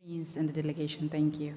And the delegation, thank you.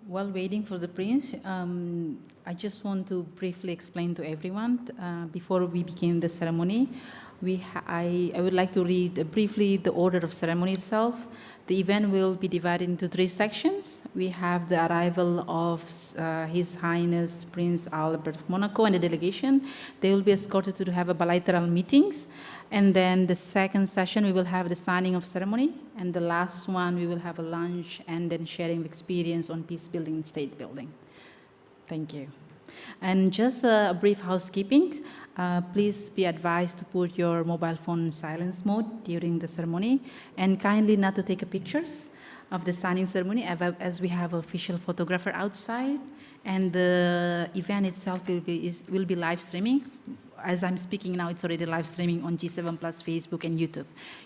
While waiting for the Prince, I just want to briefly explain to everyone, before we begin the ceremony, I would like to read briefly the order of ceremony itself. The event will be divided into 3 sections. We have the arrival of His Highness Prince Albert of Monaco and the delegation. They will be escorted to have a bilateral meetings. And then the second session, we will have the signing of ceremony. And the last one, we will have a lunch and then sharing of experience on peace building and state building. Thank you. And just a brief housekeeping. Please be advised to put your mobile phone in silence mode during the ceremony, and kindly not to take pictures of the signing ceremony, as we have an official photographer outside, and the event itself will be live streaming. As I'm speaking now, it's already live streaming on G7 Plus Facebook and YouTube.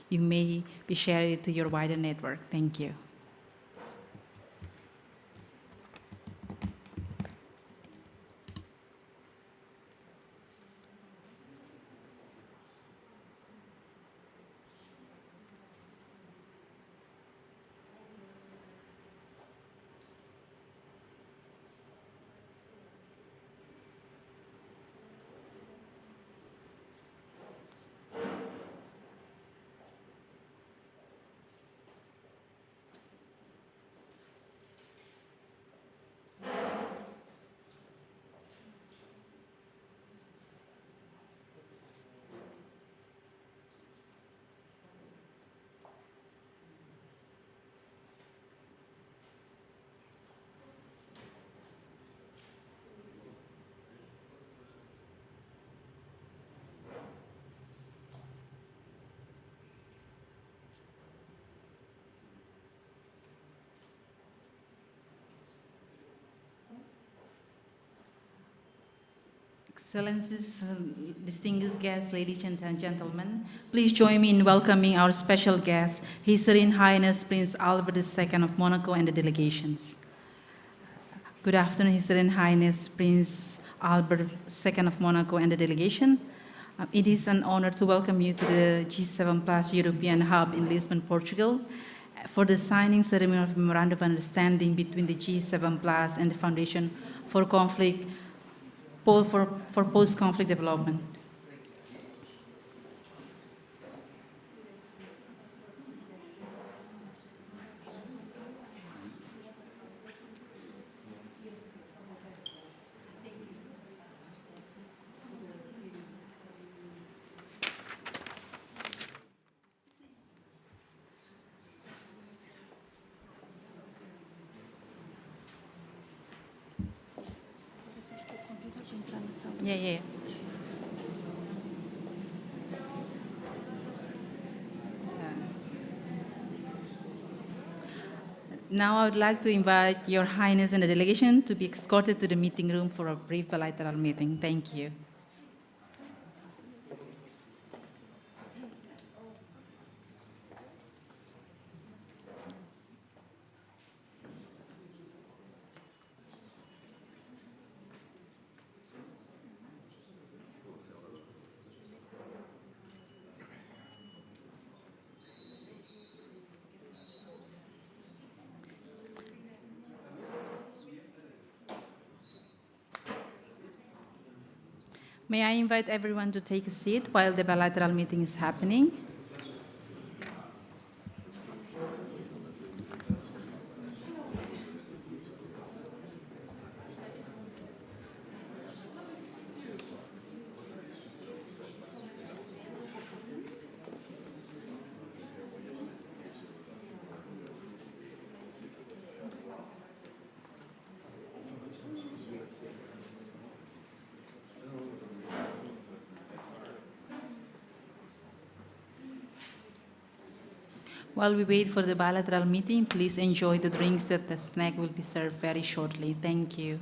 You may be sharing it to your wider network. Thank you. Excellencies, distinguished guests, ladies and gentlemen, please join me in welcoming our special guest, His Serene Highness Prince Albert II of Monaco and the delegations. Good afternoon, His Serene Highness Prince Albert II of Monaco and the delegation. It is an honor to welcome you to the G7 Plus European Hub in Lisbon, Portugal, for the signing ceremony of Memorandum of Understanding between the G7 Plus and the Foundation for Post-Conflict Development. Yeah. Now I would like to invite Your Highness and the delegation to be escorted to the meeting room for a brief bilateral meeting. Thank you. May I invite everyone to take a seat while the bilateral meeting is happening? While we wait for the bilateral meeting, please enjoy the drinks that the snack will be served very shortly. Thank you.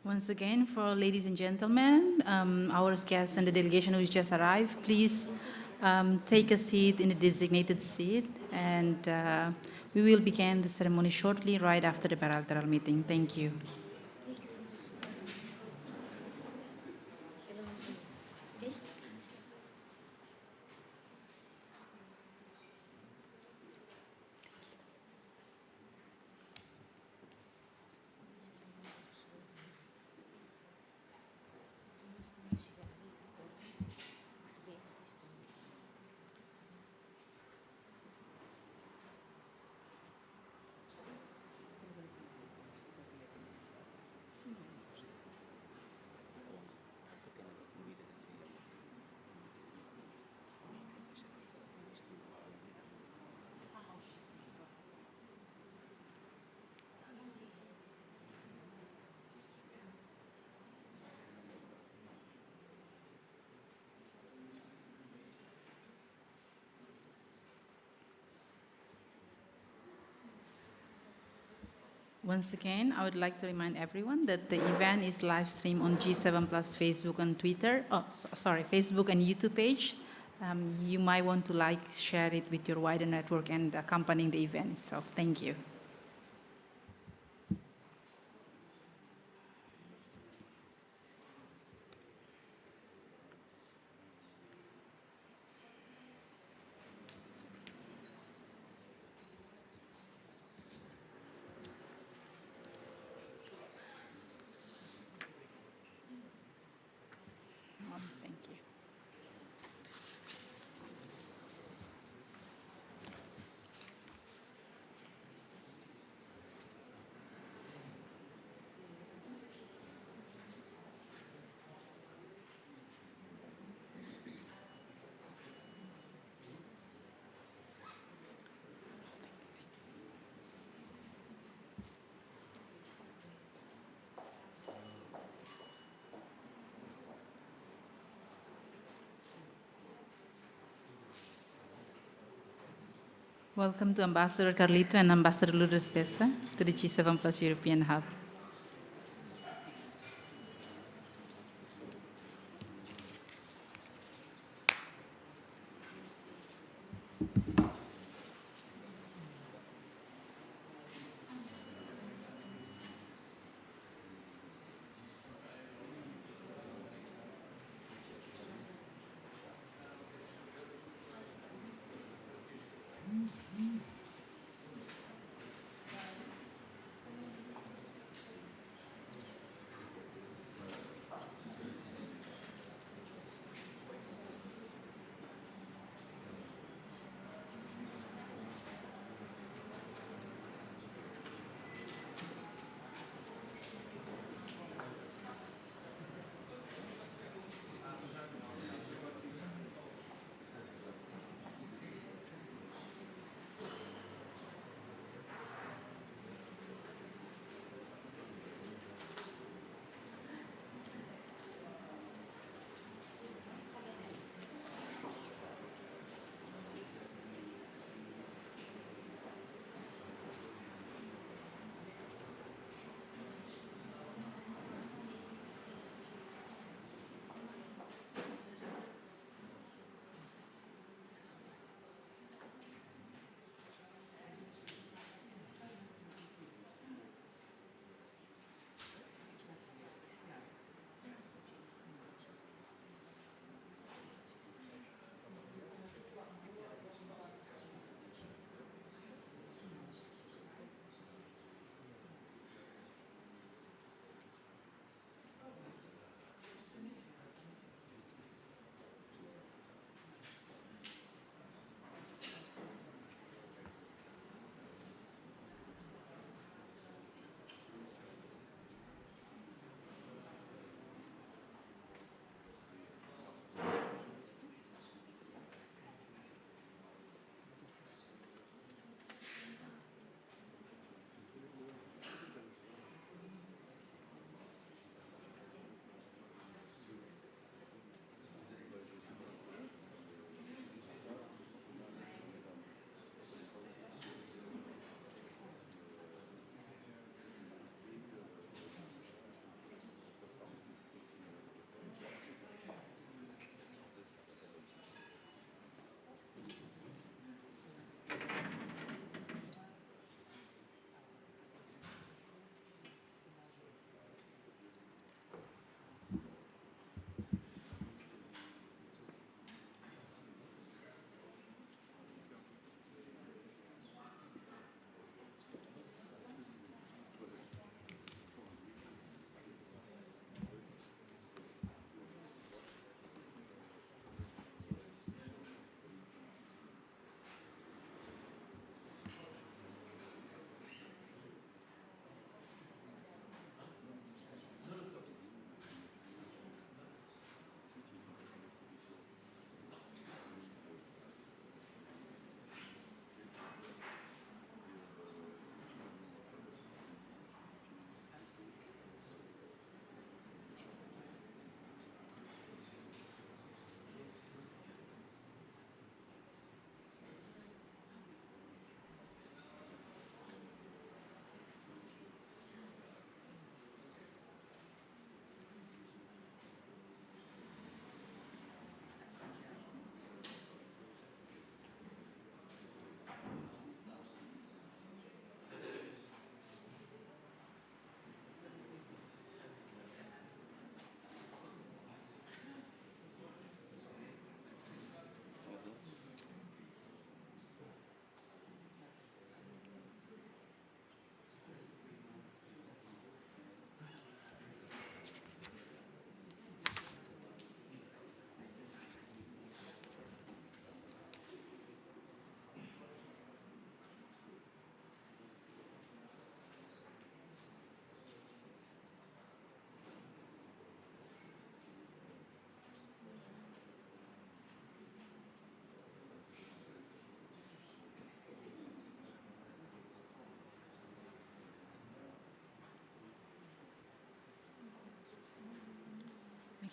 Once again, for ladies and gentlemen, our guests and the delegation who just arrived, please take a seat in the designated seat, and we will begin the ceremony shortly, right after the bilateral meeting. Thank you. Once again, I would like to remind everyone that the event is live streamed on G7 Plus Facebook and Twitter. Facebook and YouTube page. You might want to share it with your wider network and accompanying the event itself. Thank you. Thank you. Welcome to Ambassador Carlito and Ambassador Lourdes Bessa to the G7 Plus European Hub.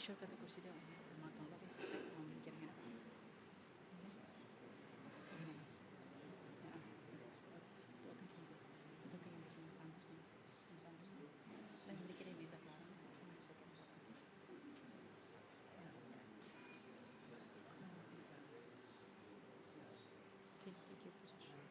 Şirkete kursiyle matanda da size gelmeye bakın. Itu yang bikin Santos nih. Dan bikin dia bisa keluar. Thank you.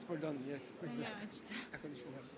For done, yes. Ya işte. Akan düşünüyorum.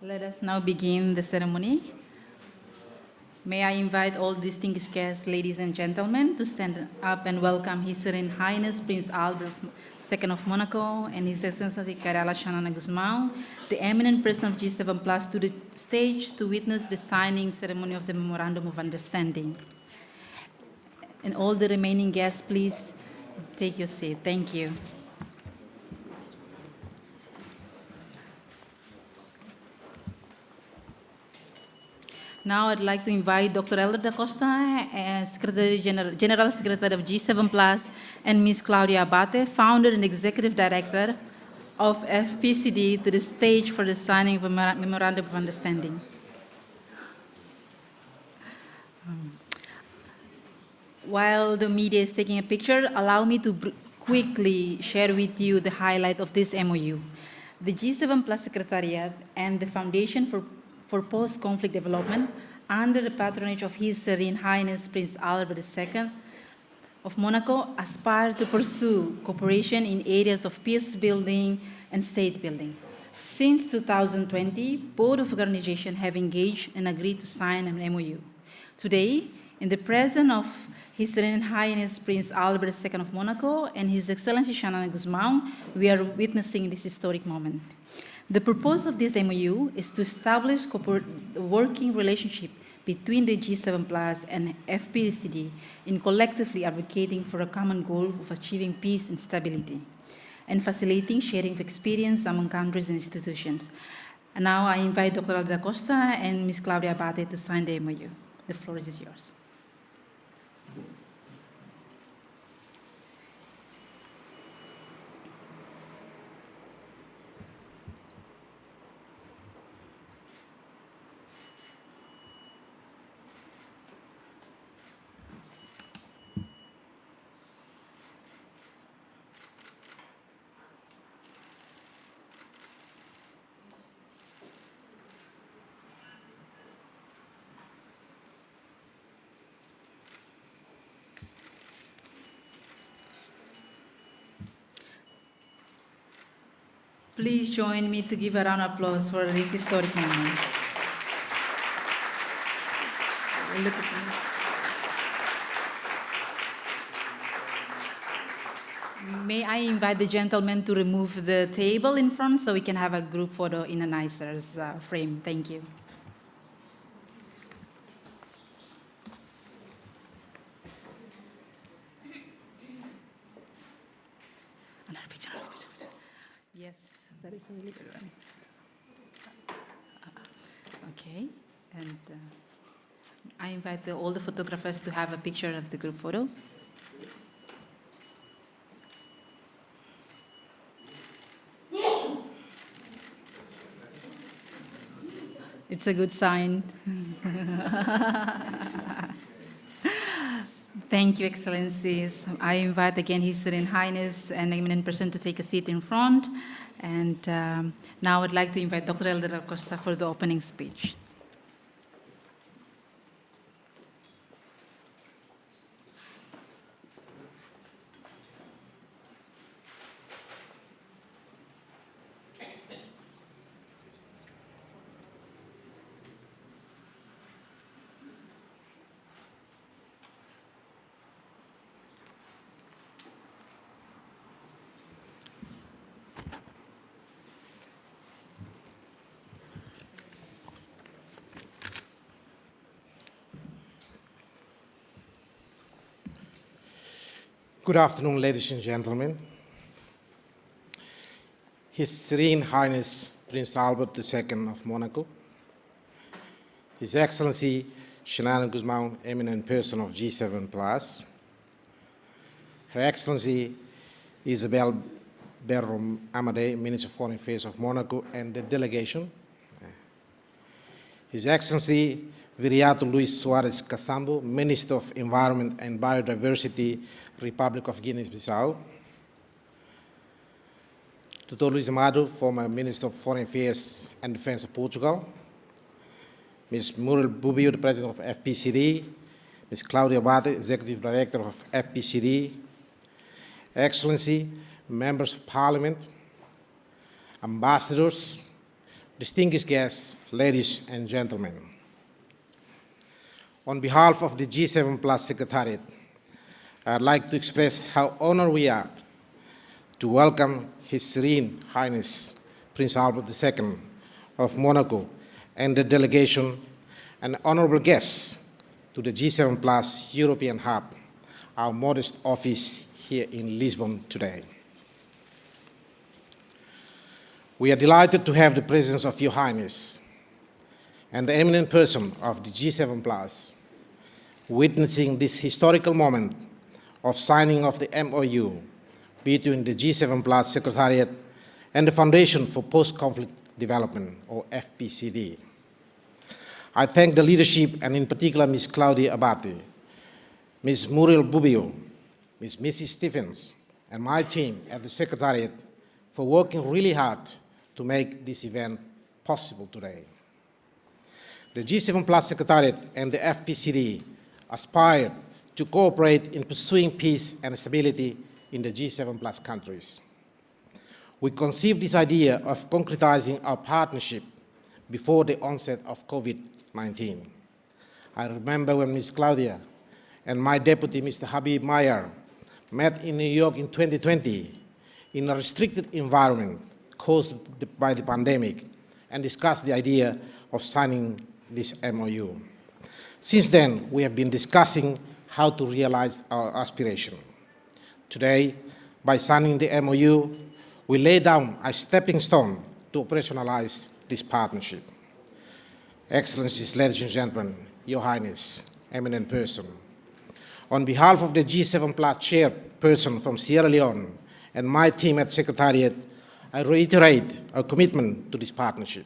Let us now begin the ceremony. May I invite all distinguished guests, ladies and gentlemen, to stand up and welcome His Serene Highness Prince Albert II of Monaco and His Excellency Xanana Gusmão, the eminent person of G7+, to the stage to witness the signing ceremony of the Memorandum of Understanding. And all the remaining guests, please take your seat. Thank you. Now I'd like to invite Dr. Elder da Costa, General Secretary of G7+, and Ms. Claudia Abate, Founder and Executive Director of FPCD, to the stage for the signing of a Memorandum of Understanding. While the media is taking a picture, allow me to quickly share with you the highlight of this MOU. The G7+ Secretariat and the Foundation for Post-Conflict Development, under the patronage of His Serene Highness Prince Albert II of Monaco, aspire to pursue cooperation in areas of peace building and state building. Since 2020, both of organizations have engaged and agreed to sign an MOU. Today, in the presence of His Serene Highness Prince Albert II of Monaco and His Excellency Xanana Gusmão, we are witnessing this historic moment. The purpose of this MOU is to establish a working relationship between the G7+ and FPCD in collectively advocating for a common goal of achieving peace and stability, and facilitating sharing of experience among countries and institutions. And now I invite Dr. Elder da Costa and Ms. Claudia Abate to sign the MOU. The floor is yours. Please join me to give a round of applause for this historic moment. Look at me. May I invite the gentlemen to remove the table in front so we can have a group photo in a nicer frame. Thank you. Yes, that is a really good one. Okay, and I invite all the photographers to have a picture of the group photo. It's a good sign. Thank you, Excellencies. I invite again His Serene Highness and Eminent person to take a seat in front. And now I'd like to invite Dr. Elder da Costa for the opening speech. Good afternoon, ladies and gentlemen. His Serene Highness Prince Albert II of Monaco, His Excellency Xanana Gusmão, eminent person of G7+, Her Excellency Isabel Berro Amadei, Minister of Foreign Affairs of Monaco, and the delegation, His Excellency Viriato Luis Soares Casambo, Minister of Environment and Biodiversity, Republic of Guinea-Bissau, Dr. Luis Amado, former Minister of Foreign Affairs and Defense of Portugal, Ms. Muriel Bubio, the President of FPCD, Ms. Claudia Abate, Executive Director of FPCD, Excellency, Members of Parliament, Ambassadors, distinguished guests, ladies and gentlemen. On behalf of the G7 Plus Secretariat, I'd like to express how honored we are to welcome His Serene Highness Prince Albert II of Monaco and the delegation and honorable guests to the G7 Plus European Hub, our modest office here in Lisbon today. We are delighted to have the presence of Your Highness and the eminent person of the G7 Plus witnessing this historical moment of signing of the MOU between the G7 Plus Secretariat and the Foundation for Post-Conflict Development, or FPCD. I thank the leadership, and in particular Ms. Claudia Abate, Ms. Muriel Bubio, Mrs. Stephens, and my team at the Secretariat for working really hard to make this event possible today. The G7 Plus Secretariat and the FPCD aspire to cooperate in pursuing peace and stability in the G7 Plus countries. We conceived this idea of concretizing our partnership before the onset of COVID-19. I remember when Ms. Claudia and my deputy, Mr. Habib Meyer, met in New York in 2020 in a restricted environment caused by the pandemic and discussed the idea of signing this MOU. Since then, we have been discussing how to realize our aspiration. Today, by signing the MOU, we lay down a stepping stone to operationalize this partnership. Excellencies, ladies and gentlemen, Your Highness, eminent person, on behalf of the G7 Plus chairperson from Sierra Leone and my team at Secretariat, I reiterate our commitment to this partnership.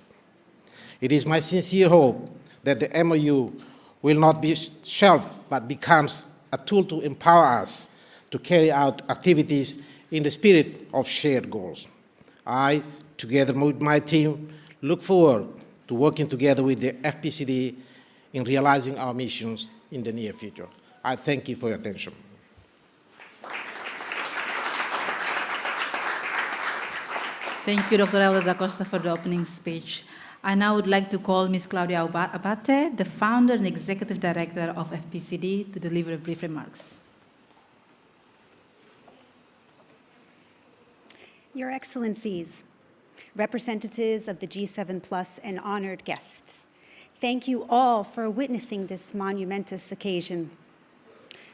It is my sincere hope that the MOU will not be shelved, but becomes a tool to empower us to carry out activities in the spirit of shared goals. I, together with my team, look forward to working together with the FPCD in realizing our missions in the near future. I thank you for your attention. Thank you, Dr. Elder da Costa, for the opening speech. I now would like to call Ms. Claudia Abate, the founder and executive director of FPCD, to deliver brief remarks. Your Excellencies, representatives of the G7 Plus and honored guests, thank you all for witnessing this monumentous occasion.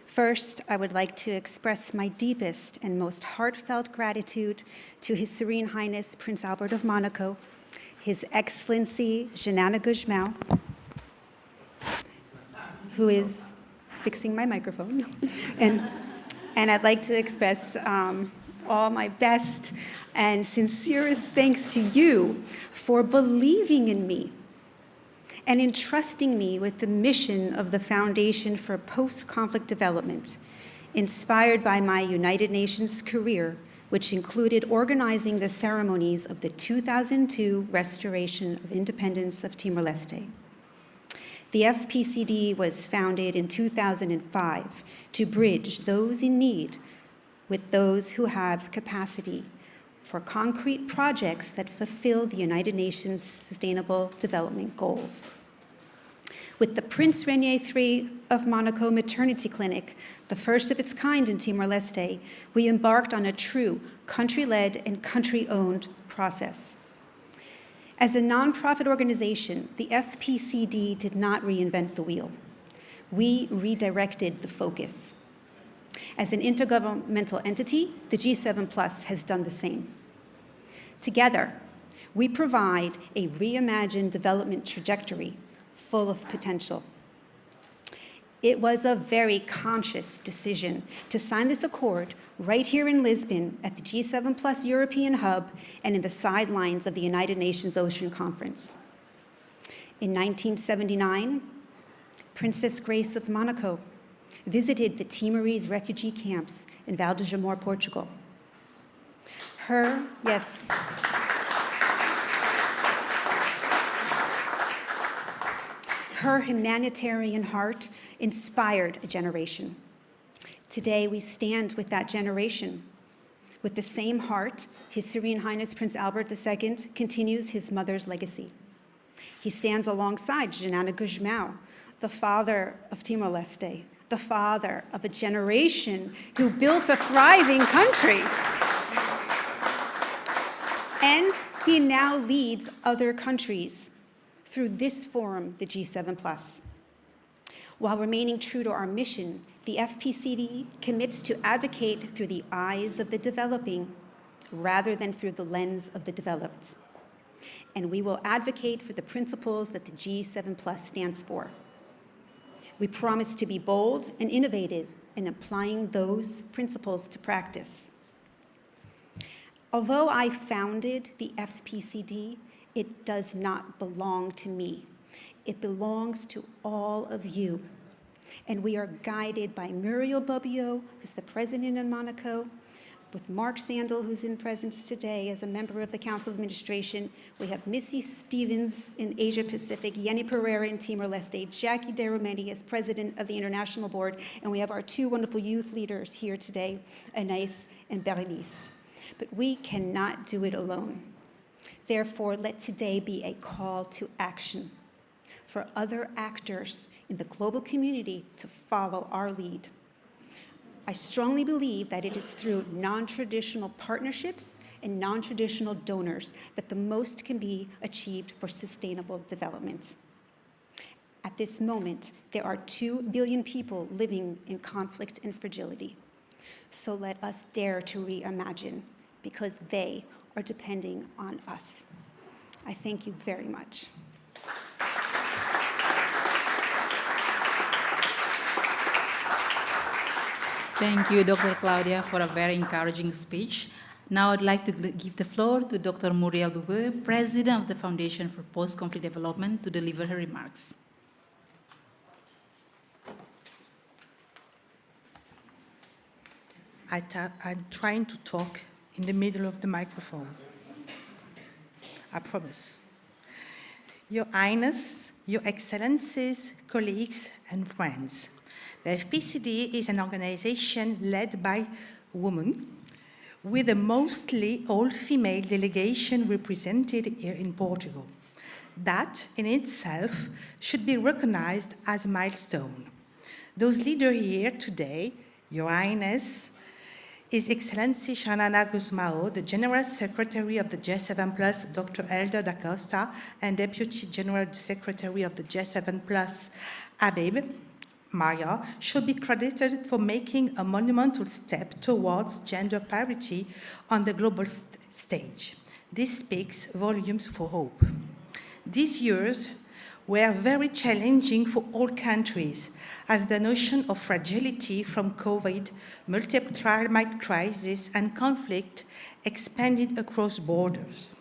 First, I would like to express my deepest and most heartfelt gratitude to His Serene Highness Prince Albert of Monaco, His Excellency Xanana Gusmão, who is fixing my microphone, and I'd like to express all my best and sincerest thanks to you for believing in me and entrusting me with the mission of the Foundation for Post-Conflict Development, inspired by my United Nations career, which included organizing the ceremonies of the 2002 restoration of independence of Timor-Leste. The FPCD was founded in 2005 to bridge those in need with those who have capacity for concrete projects that fulfill the United Nations Sustainable Development Goals. With the Prince Rainier III of Monaco Maternity Clinic, the first of its kind in Timor-Leste, we embarked on a true country-led and country-owned process. As a nonprofit organization, the FPCD did not reinvent the wheel. We redirected the focus. As an intergovernmental entity, the G7 Plus has done the same. Together, we provide a reimagined development trajectory full of potential. It was a very conscious decision to sign this accord right here in Lisbon at the G7 Plus European Hub and in the sidelines of the United Nations Ocean Conference. In 1979, Princess Grace of Monaco visited the Timorese refugee camps in Val de Jamor, Portugal. Her humanitarian heart inspired a generation. Today, we stand with that generation. With the same heart, His Serene Highness Prince Albert II continues his mother's legacy. He stands alongside Xanana Gusmão, the father of Timor-Leste, the father of a generation who built a thriving country. And he now leads other countries through this forum, the G7+. While remaining true to our mission, the FPCD commits to advocate through the eyes of the developing rather than through the lens of the developed. And we will advocate for the principles that the G7+ stands for. We promise to be bold and innovative in applying those principles to practice. Although I founded the FPCD, it does not belong to me. It belongs to all of you. And we are guided by Muriel Bobbio, who's the president in Monaco, with Mark Sandel, who's in presence today as a member of the Council of Administration. We have Missy Stevens in Asia Pacific, Yenny Pereira in Timor-Leste, Jackie De Romani as president of the International Board, and we have our two wonderful youth leaders here today, Anais and Berenice. But we cannot do it alone. Therefore, let today be a call to action for other actors in the global community to follow our lead. I strongly believe that it is through non-traditional partnerships and non-traditional donors that the most can be achieved for sustainable development. At this moment, there are 2 billion people living in conflict and fragility. So let us dare to reimagine, because they are depending on us. I thank you very much. Thank you, Dr. Claudia, for a very encouraging speech. Now I'd like to give the floor to Dr. Muriel Bobbio, President of the Foundation for Post-Conflict Development, to deliver her remarks. I'm trying to talk in the middle of the microphone. I promise. Your Highness, Your Excellencies, colleagues, and friends, the FPCD is an organization led by women with a mostly all-female delegation represented here in Portugal. That, in itself, should be recognized as a milestone. Those leaders here today, Your Highness, His Excellency Xanana Gusmão, the General Secretary of the G7+, Dr. Elder da Costa, and Deputy General Secretary of the G7+, Habib Maya, should be credited for making a monumental step towards gender parity on the global stage. This speaks volumes for hope. These years were very challenging for all countries, as the notion of fragility from COVID, multiple climate crisis, and conflict expanded across borders.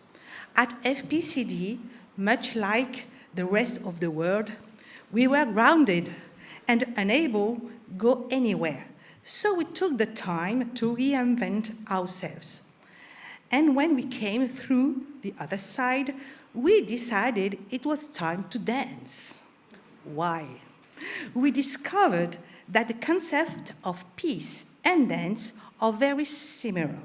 At FPCD, much like the rest of the world, we were grounded and unable to go anywhere. So we took the time to reinvent ourselves. And when we came through the other side, we decided it was time to dance. Why? We discovered that the concept of peace and dance are very similar.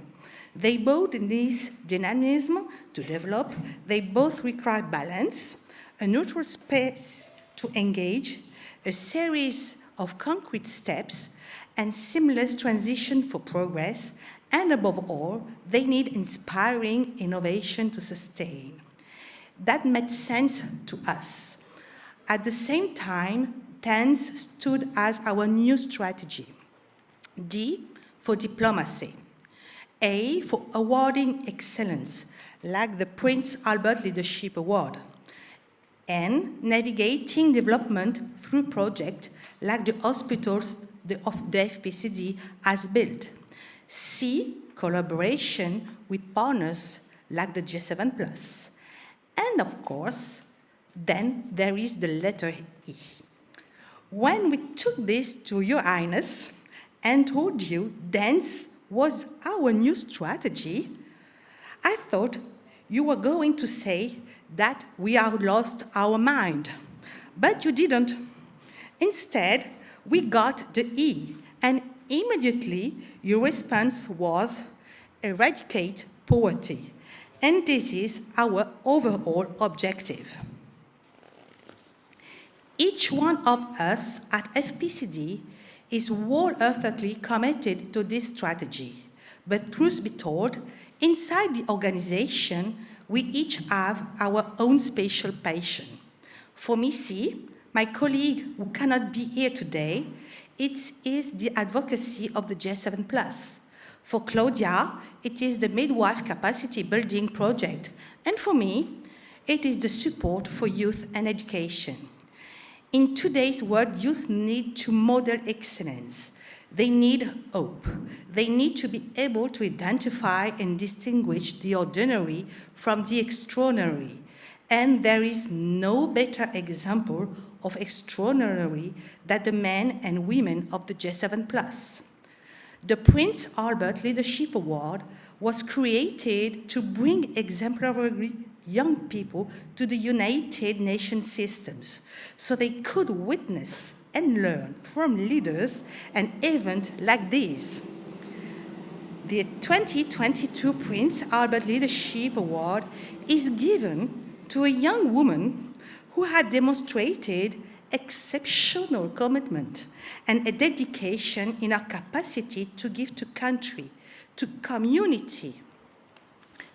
They both need dynamism to develop, they both require balance, a neutral space to engage, a series of concrete steps, and seamless transition for progress, and above all, they need inspiring innovation to sustain. That made sense to us. At the same time, TENS stood as our new strategy. D for diplomacy. A for awarding excellence, like the Prince Albert Leadership Award. N, navigating development through projects like the hospitals of the FPCD has built. C, collaboration with partners like the G7+. And of course, then there is the letter E. When we took this to Your Highness and told you dance was our new strategy, I thought you were going to say that we have lost our mind. But you didn't. Instead, we got the E, and immediately your response was eradicate poverty. And this is our overall objective. Each one of us at FPCD is wholeheartedly committed to this strategy. But truth be told, inside the organization, we each have our own special passion. For Missy, my colleague who cannot be here today, it is the advocacy of the G7+. For Claudia, it is the midwife capacity building project. And for me, it is the support for youth and education. In today's world, youth need to model excellence. They need hope. They need to be able to identify and distinguish the ordinary from the extraordinary. And there is no better example of extraordinary than the men and women of the G7+. The Prince Albert Leadership Award was created to bring exemplary young people to the United Nations systems so they could witness and learn from leaders an event like this. The 2022 Prince Albert Leadership Award is given to a young woman who had demonstrated exceptional commitment and a dedication in her capacity to give to country, to community,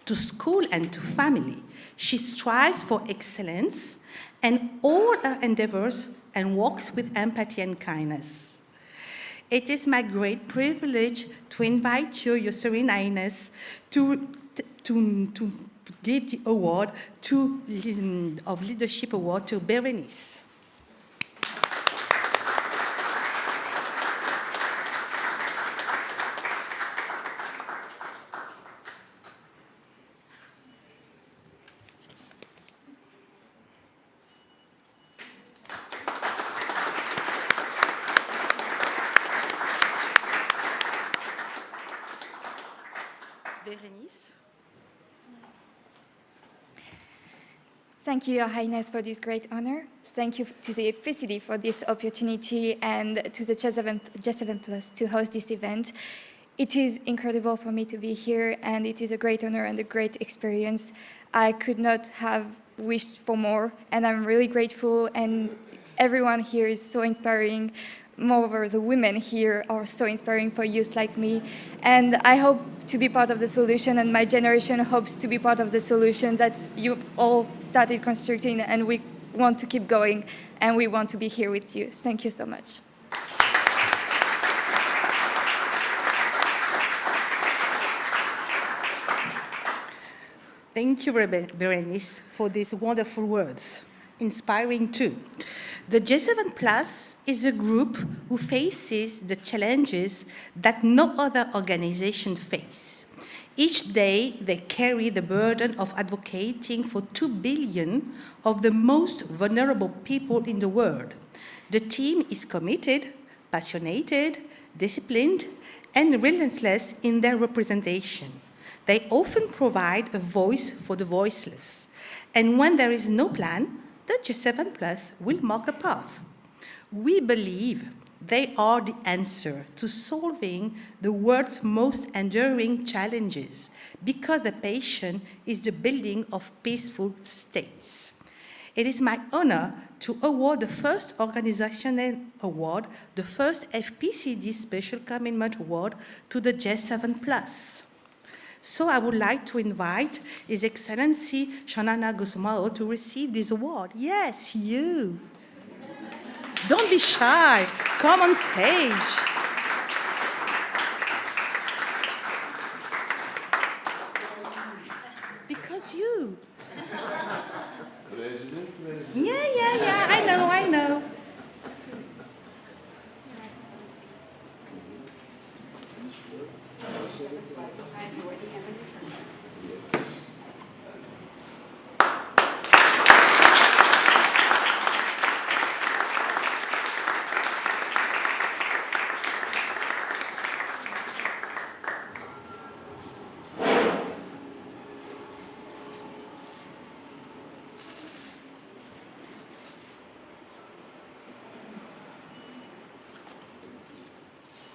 to school and to family. She strives for excellence and all her endeavors and works with empathy and kindness. It is my great privilege to invite you, Your Serene Highness, to give the award of Leadership Award to Berenice. Berenice. Thank you, Your Highness, for this great honor. Thank you to the FPCD for this opportunity and to the G7+ to host this event. It is incredible for me to be here, and it is a great honor and a great experience. I could not have wished for more, and I'm really grateful, and everyone here is so inspiring. Moreover, the women here are so inspiring for youth like me, and I hope to be part of the solution, and my generation hopes to be part of the solution that you all started constructing, and we want to keep going, and we want to be here with you. Thank you so much. Thank you, Berenice, for these wonderful words, inspiring too. The G7+ is a group who faces the challenges that no other organization face. Each day, they carry the burden of advocating for 2 billion of the most vulnerable people in the world. The team is committed, passionate, disciplined, and relentless in their representation. They often provide a voice for the voiceless. And when there is no plan, the G7+ will mark a path. We believe they are the answer to solving the world's most enduring challenges, because the passion is the building of peaceful states. It is my honor to award the first organizational award, the first FPCD Special Commitment Award, to the G7+. So I would like to invite His Excellency Xanana Gusmão to receive this award. Yes, you. Don't be shy. Come on stage. Because you. Yeah, I know.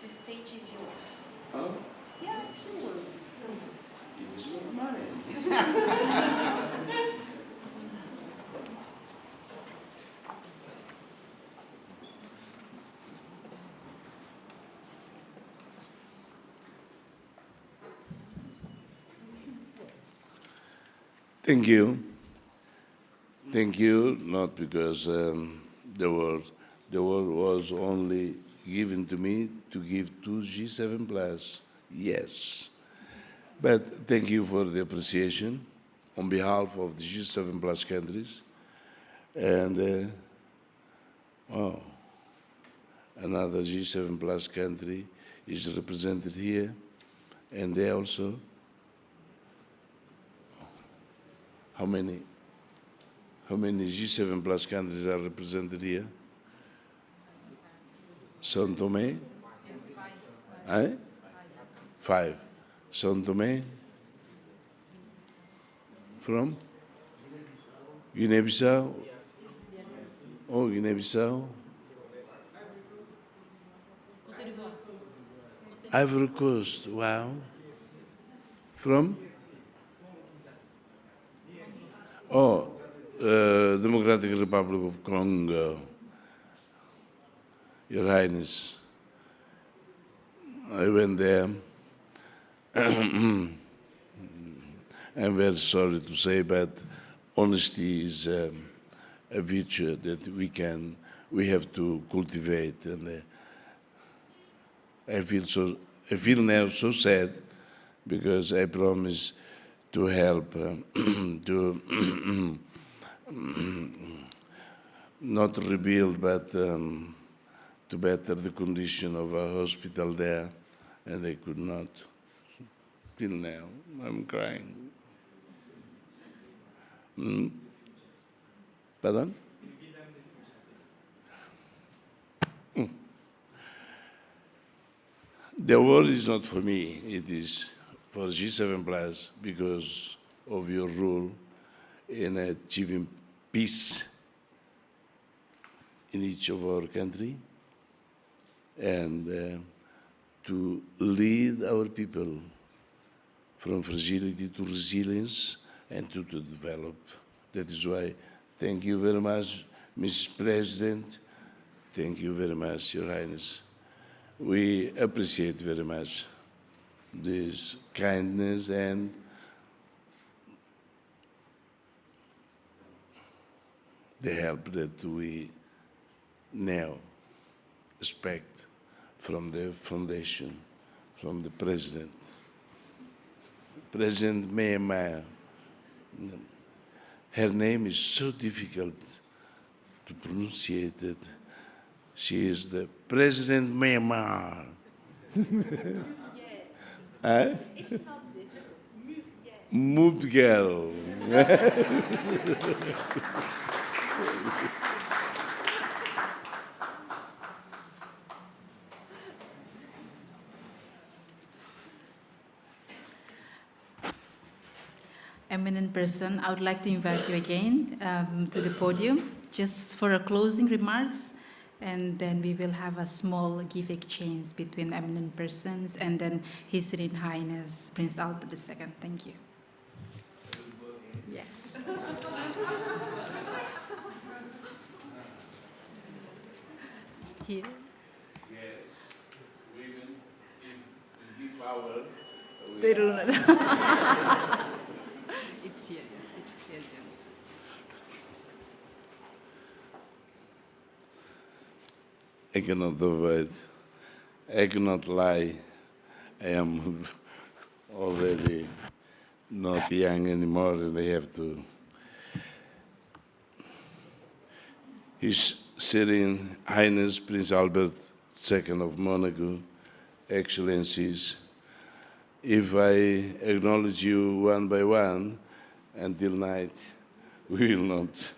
The stage is yours. Oh? Yeah, 2 words. Thank you. Thank you, not because the word was only given to me to give to G7+. Yes. But thank you for the appreciation on behalf of the G7+ countries. And, wow, another G7+ country is represented here, and they also. How many G7+ countries are represented here? São Tomé? 5. São Tomé? From? Guinea-Bissau? Oh, Guinea-Bissau? Ivory Coast, wow. From? Oh, Democratic Republic of Congo. Your Highness, I went there. I'm very sorry to say, but honesty is a virtue that we have to cultivate. And I feel now so sad because I promised to help to not rebuild, but to better the condition of a hospital there, and I could not. Till now, I'm crying. Pardon? The award is not for me, it is for G7+, because of your role in achieving peace in each of our country, and to lead our people from fragility to resilience and to develop. That is why, thank you very much, Mrs. President. Thank you very much, Your Highness. We appreciate very much this kindness and the help that we now expect from the foundation, from the President. President Myanmar. Her name is so difficult to pronounce it. She is the President Myanmar. Huh? It's not difficult. Mood girl. Eminent person, I would like to invite you again to the podium, just for a closing remarks, and then we will have a small gift exchange between eminent persons and then His Serene Highness Prince Albert II. Thank you. Yes. Here. Yes, women give power. They do not. It's serious, which is serious. I cannot avoid, I cannot lie. I am already not young anymore, and I have to. His Serene Highness Prince Albert II of Monaco, Excellencies, if I acknowledge you one by one until night, we will not.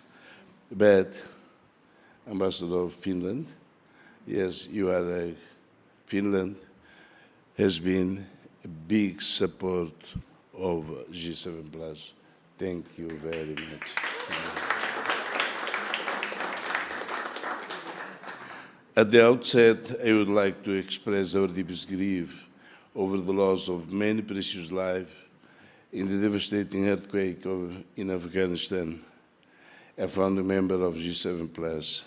But Ambassador of Finland, yes, you are Finland has been a big support of G7+. Thank you very much. At the outset, I would like to express our deepest grief over the loss of many precious lives in the devastating earthquake in Afghanistan. I found a member of G7+.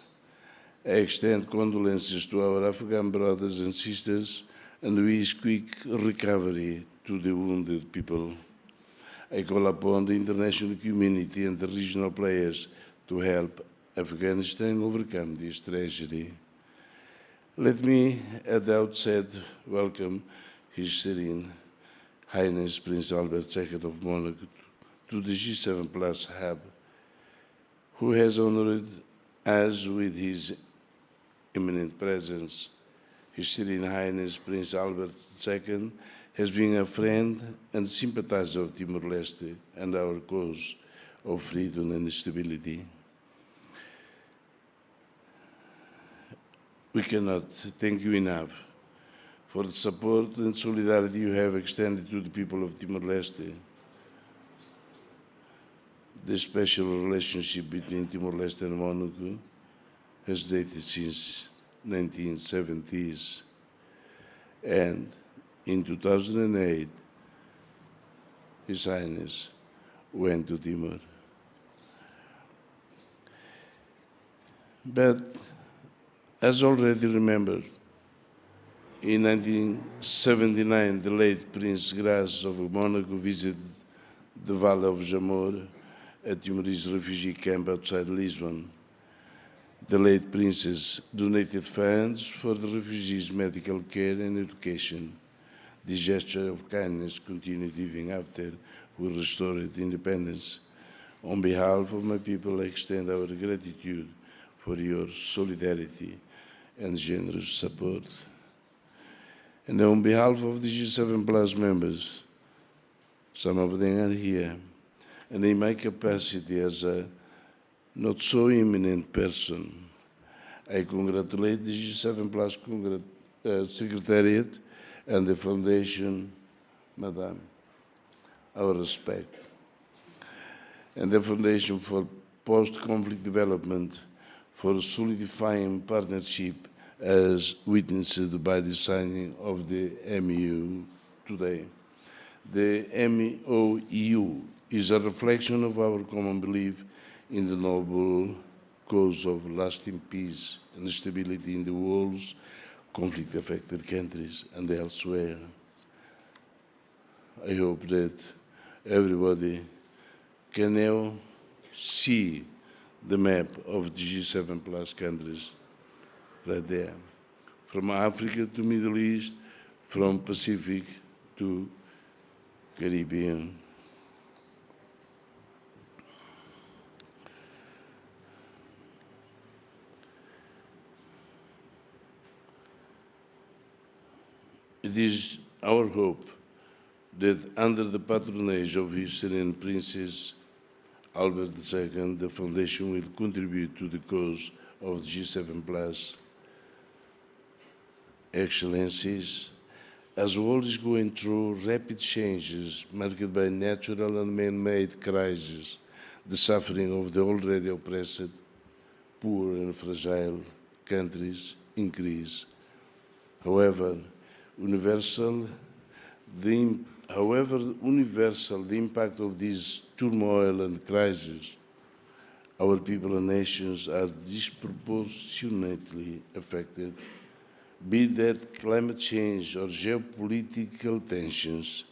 I extend condolences to our Afghan brothers and sisters and wish quick recovery to the wounded people. I call upon the international community and the regional players to help Afghanistan overcome this tragedy. Let me, at the outset, welcome His Serene Highness Prince Albert II of Monaco to the G7+ hub, who has honored us with his eminent presence. His Serene Highness Prince Albert II has been a friend and sympathizer of Timor-Leste and our cause of freedom and stability. We cannot thank you enough for the support and solidarity you have extended to the people of Timor-Leste. The special relationship between Timor-Leste and Monaco has dated since 1970s, and in 2008, His Highness went to Timor. But, as already remembered, in 1979, the late Prince Grace of Monaco visited the Valley of Jamor, a Timorese refugee camp outside Lisbon. The late Princess donated funds for the refugees' medical care and education. This gesture of kindness continued even after we restored independence. On behalf of my people, I extend our gratitude for your solidarity and generous support. And on behalf of the G7+ members, some of them are here, and in my capacity as a not so eminent person, I congratulate the G7+ Secretariat and the Foundation, Madame, our respect, and the Foundation for Post-Conflict Development for solidifying partnership as witnessed by the signing of the MOU today. The MOU is a reflection of our common belief in the noble cause of lasting peace and stability in the world's conflict-affected countries and elsewhere. I hope that everybody can now see the map of the G7+ countries right there, from Africa to Middle East, from Pacific to Caribbean. It is our hope that under the patronage of His Serene Princess Albert II, the Foundation will contribute to the cause of the G7+. Excellencies, as the world is going through rapid changes marked by natural and man-made crises, the suffering of the already oppressed, poor and fragile countries increase. However universal the impact of this turmoil and crisis, our people and nations are disproportionately affected, be that climate change or geopolitical tensions,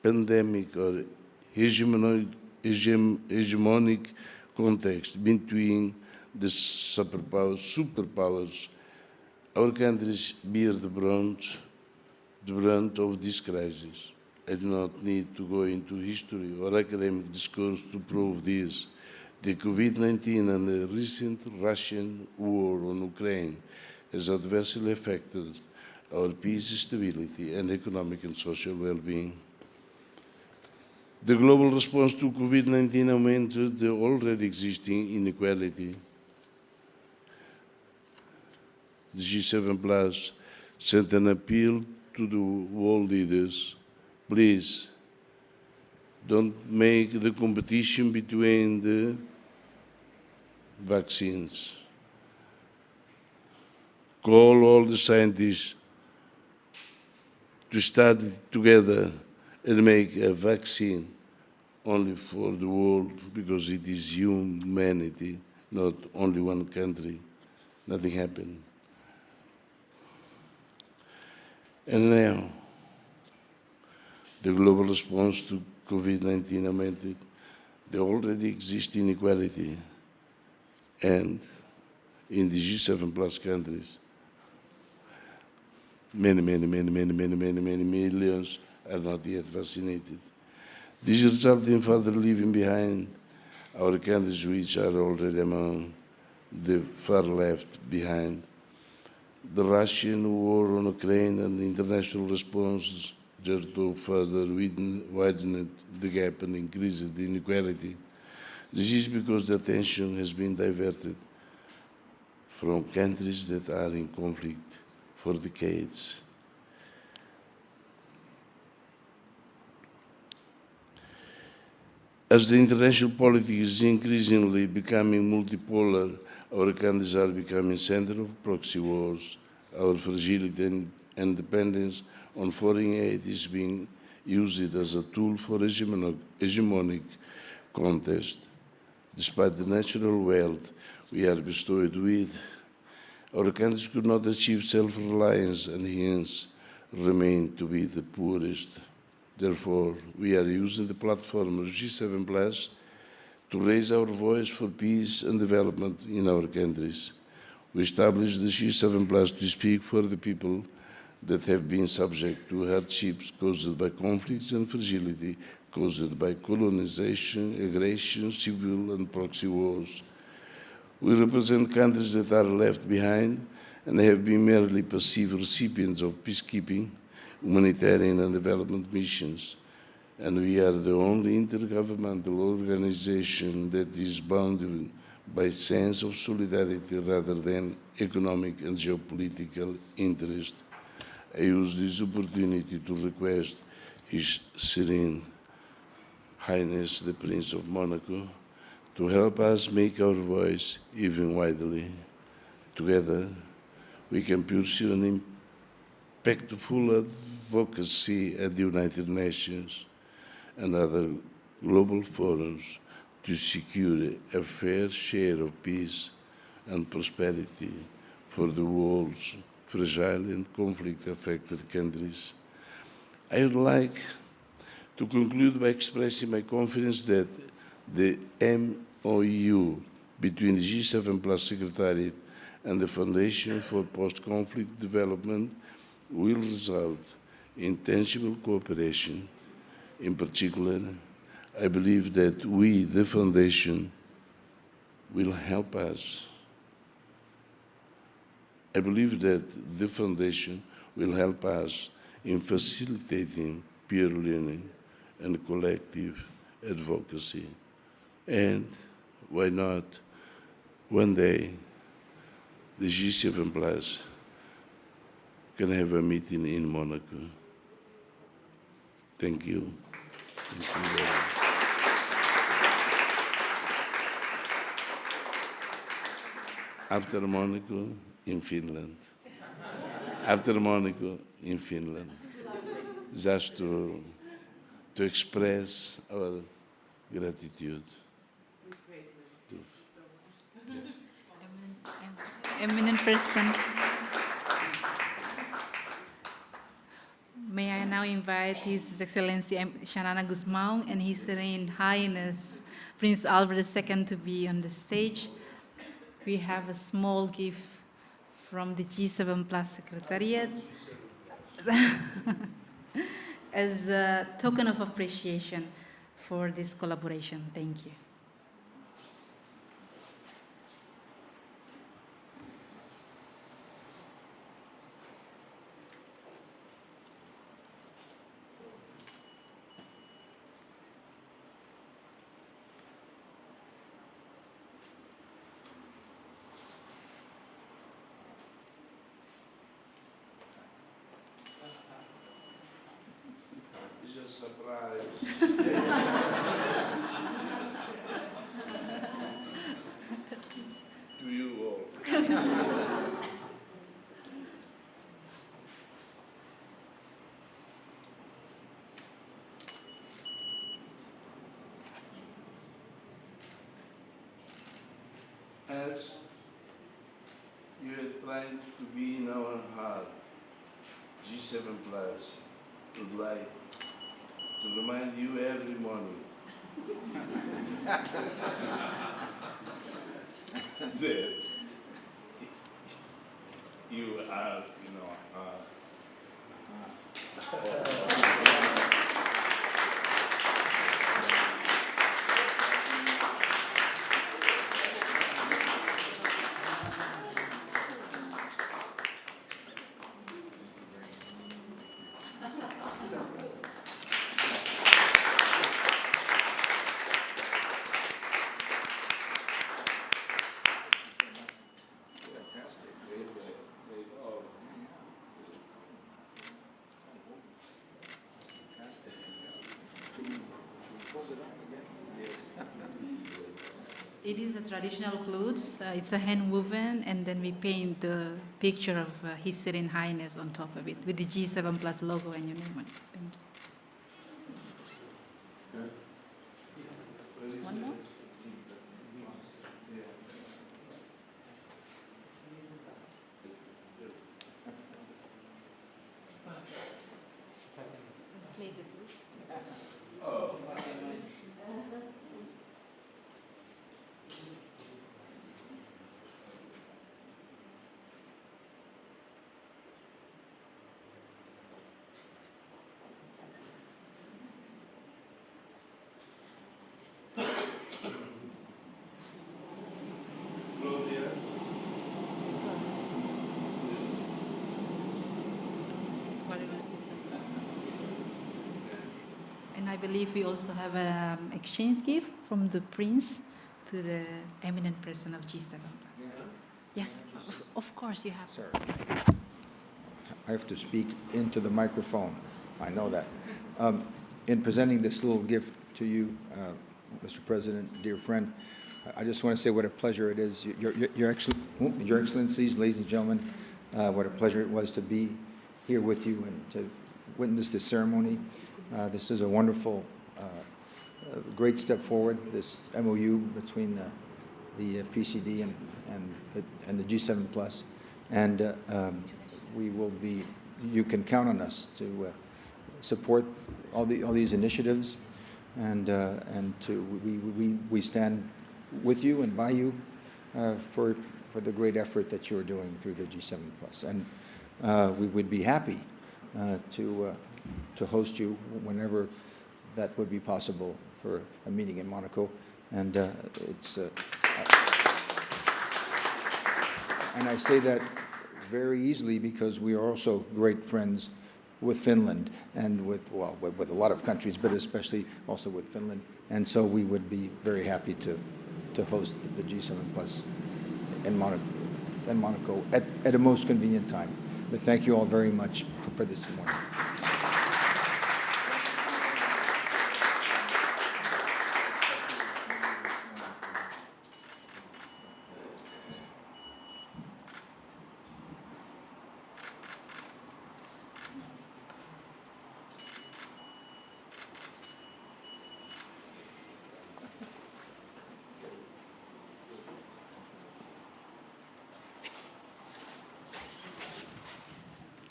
pandemic or hegemonic context between the superpowers. Our countries bear the brunt of this crisis. I do not need to go into history or academic discourse to prove this. The COVID-19 and the recent Russian war on Ukraine has adversely affected our peace, stability, and economic and social well-being. The global response to COVID-19 augmented the already existing inequality. The G7+ sent an appeal to the world leaders: please don't make the competition between the vaccines. Call all the scientists to study together and make a vaccine only for the world, because it is humanity, not only one country. Nothing happened. And now, the global response to COVID-19 augmented the already existing inequality, and in the G7 plus countries, many millions are not yet vaccinated. This results in further leaving behind our countries which are already among the far left behind. The Russian war on Ukraine and the international response to further widen the gap and increase the inequality. This is because the attention has been diverted from countries that are in conflict for decades. As the international politics is increasingly becoming multipolar, our countries are becoming center of proxy wars. Our fragility and dependence on foreign aid is being used as a tool for hegemonic contest. Despite the natural wealth we are bestowed with, our countries could not achieve self-reliance and hence remain to be the poorest. Therefore, we are using the platform of G7 Plus to raise our voice for peace and development in our countries. We established the G7 Plus to speak for the people that have been subject to hardships caused by conflicts and fragility caused by colonization, aggression, civil and proxy wars. We represent countries that are left behind and have been merely passive recipients of peacekeeping, humanitarian and development missions. And we are the only intergovernmental organization that is bounded by a sense of solidarity rather than economic and geopolitical interest. I use this opportunity to request His Serene Highness, the Prince of Monaco, to help us make our voice even widely. Together, we can pursue an impactful advocacy at the United Nations and other global forums to secure a fair share of peace and prosperity for the world's fragile and conflict-affected countries. I would like to conclude by expressing my confidence that the MOU between the G7 Plus Secretariat and the Foundation for Post-Conflict Development will result in tangible cooperation. In particular, I believe that we, the Foundation, will help us. I believe that the Foundation will help us in facilitating peer learning and collective advocacy. And why not, one day, the G7 Plus can have a meeting in Monaco. Thank you. Thank you very much. After Monaco, in Finland. After Monaco, in Finland. Just to express our gratitude. Eminent person. May I now invite His Excellency Xanana Gusmão and His Serene Highness Prince Albert II to be on the stage. We have a small gift from the G7 Plus Secretariat as a token of appreciation for this collaboration. Thank you. It's a surprise. To you all. As you are trying to be in our heart, G7 Plus would like to remind you every morning that you are in our heart. It is a traditional clothes. It's a hand woven, and then we paint the picture of His Serene Highness on top of it with the G7 Plus logo and your name on it. Thank you. One more? Play the flute. Claudia, And I believe we also have an exchange gift from the Prince to the eminent person of G7 Plus. Yes, of course you have. Sir, I have to speak into the microphone. I know that. In presenting this little gift to you, Mr. President, dear friend, I just want to say what a pleasure it is. Your Excellencies, ladies and gentlemen, what a pleasure it was to be here with you and to witness this ceremony. This is a wonderful, great step forward, this MOU between the FPCD and the G7 Plus. And we will be, you can count on us to support all these initiatives, and we stand with you and by you for the great effort that you are doing through the G7 Plus. And we would be happy to host you whenever that would be possible for a meeting in Monaco. And it's and I say that very easily because we are also great friends with Finland and with a lot of countries, but especially also with Finland. And so we would be very happy to host the G7 Plus in Monaco at a most convenient time. But thank you all very much for this morning.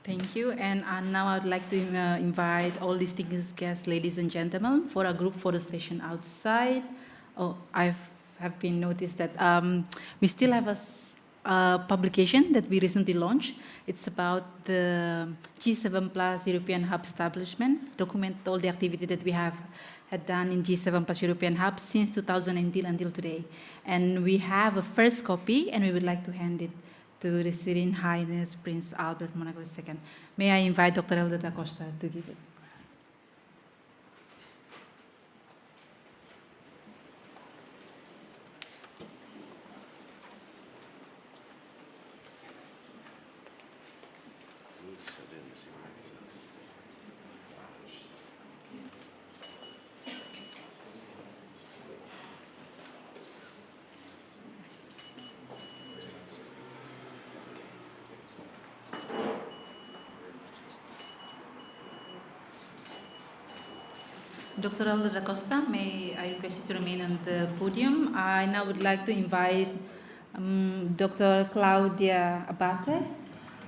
Thank you. And now I would like to invite all distinguished guests, ladies and gentlemen, for a group photo session outside. Oh, I have been noticed that we still have a publication that we recently launched. It's about the G7 Plus European Hub establishment, document all the activity that we have had done in G7 Plus European Hub since 2019 until today. And we have a first copy, and we would like to hand it to the Serene Highness Prince Albert Monaco II. May I invite Dr. Elder da Costa to give it? Dr. Elder da Costa, may I request you to remain on the podium. I now would like to invite Dr. Claudia Abate.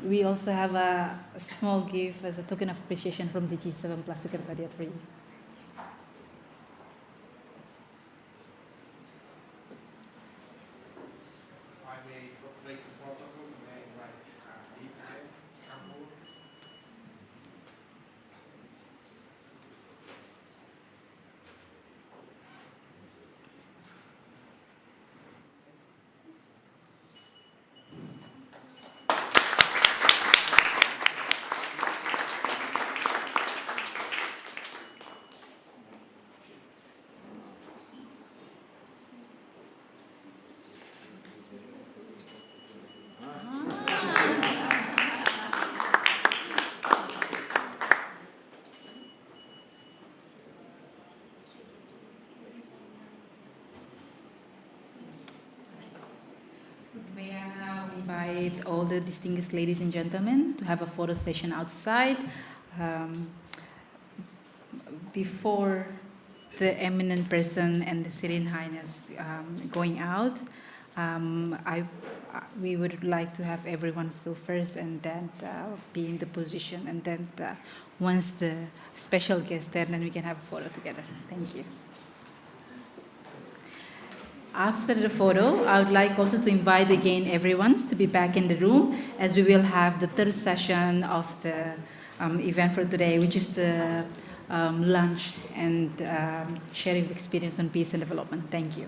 We also have a small gift as a token of appreciation from the G7 Plus Secretariat for you. May I now invite all the distinguished ladies and gentlemen to have a photo session outside. Before the eminent person and the Serene Highness going out, we would like to have everyone go first and then be in the position, and then once the special guest there, then we can have a photo together. Thank you. After the photo, I would like also to invite again everyone to be back in the room, as we will have the third session of the event for today, which is the lunch and sharing experience on peace and development. Thank you.